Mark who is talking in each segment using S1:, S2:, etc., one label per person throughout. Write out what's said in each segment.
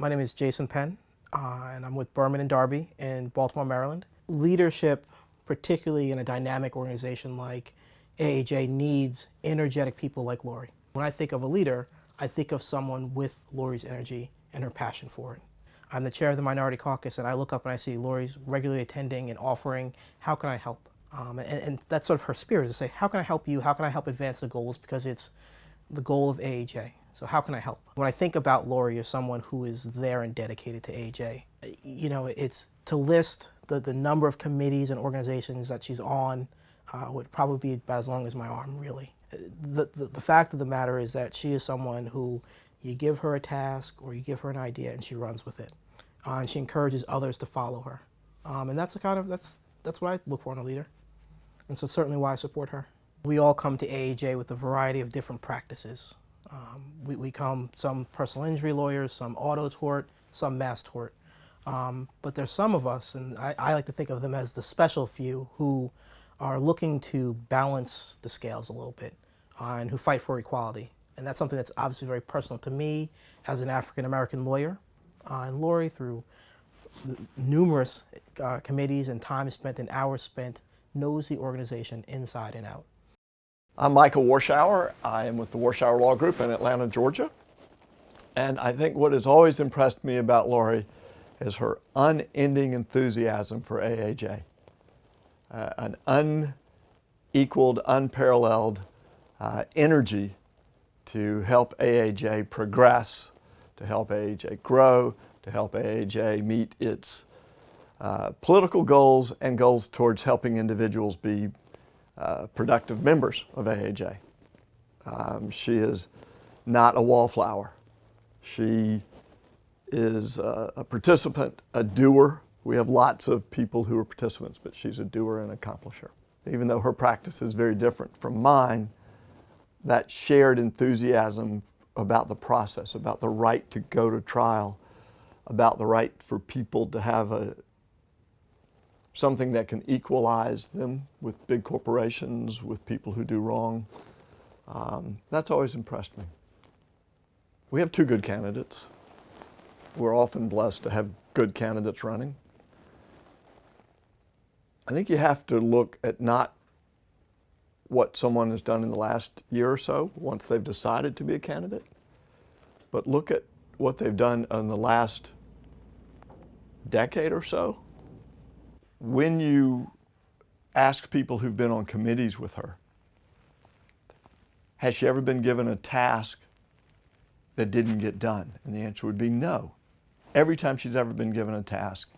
S1: My name is Jason Penn, and I'm with Berman and Darby in Baltimore, Maryland. Leadership, particularly in a dynamic organization like AAJ, needs energetic people like Lori. When I think of a leader, I think of someone with Lori's energy and her passion for it. I'm the chair of the Minority Caucus, and I look up and I see Lori's regularly attending and offering, how can I help? And that's sort of her spirit, to say, how can I help you? How can I help advance the goals? Because it's the goal of AAJ. So how can I help? When I think about Lori as someone who is there and dedicated to AAJ, it's to list the number of committees and organizations that she's on would probably be about as long as my arm, really. The fact of the matter is that she is someone who you give her a task or you give her an idea and she runs with it. And she encourages others to follow her. And that's that's what I look for in a leader. And so certainly why I support her. We all come to AAJ with a variety of different practices. We come, some personal injury lawyers, some auto tort, some mass tort. But there's some of us, and I like to think of them as the special few, who are looking to balance the scales a little bit and who fight for equality. And that's something that's obviously very personal to me as an African-American lawyer. And Lori, through numerous committees and time spent and hours spent, knows the organization inside and out.
S2: I'm Michael Warshauer. I am with the Warshauer Law Group in Atlanta, Georgia. And I think what has always impressed me about Lori is her unending enthusiasm for AAJ. An unequaled, unparalleled energy to help AAJ progress, to help AAJ grow, to help AAJ meet its political goals and goals towards helping individuals be productive members of AAJ. She is not a wallflower. She is a participant, a doer. We have lots of people who are participants, but she's a doer and accomplisher. Even though her practice is very different from mine, that shared enthusiasm about the process, about the right to go to trial, about the right for people to have something that can equalize them with big corporations, with people who do wrong. That's always impressed me. We have two good candidates. We're often blessed to have good candidates running. I think you have to look at not what someone has done in the last year or so, once they've decided to be a candidate, but look at what they've done in the last decade or so. When you ask people who've been on committees with her, has she ever been given a task that didn't get done? And the answer would be no. Every time she's ever been given a task,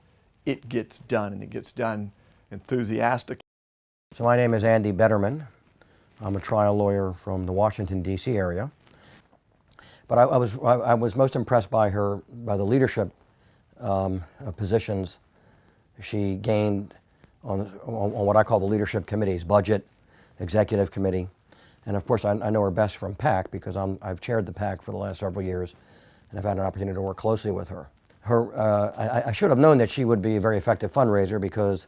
S2: it gets done, and it gets done enthusiastically.
S3: So my name is Andy Betterman. I'm a trial lawyer from the Washington, D.C. area. But I was most impressed by the leadership positions she gained on what I call the leadership committees: budget, executive committee, and of course I know her best from PAC because I've chaired the PAC for the last several years, and I've had an opportunity to work closely with her. I should have known that she would be a very effective fundraiser because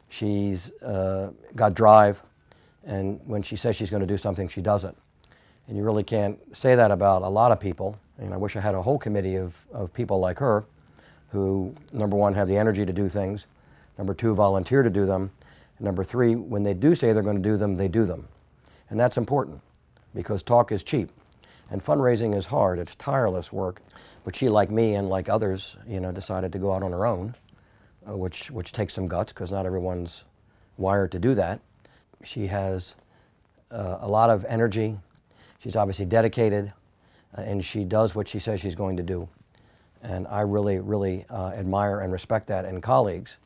S3: she's got drive, and when she says she's going to do something, she does it. And you really can't say that about a lot of people. And I wish I had a whole committee of people like her who, number one, have the energy to do things, number two, volunteer to do them, and number three, when they do say they're going to do them, they do them. And that's important because talk is cheap and fundraising is hard. It's tireless work. But she, like me and like others, decided to go out on her own, which takes some guts because not everyone's wired to do that. She has a lot of energy. She's obviously dedicated, and she does what she says she's going to do. And I really, really admire and respect that in colleagues.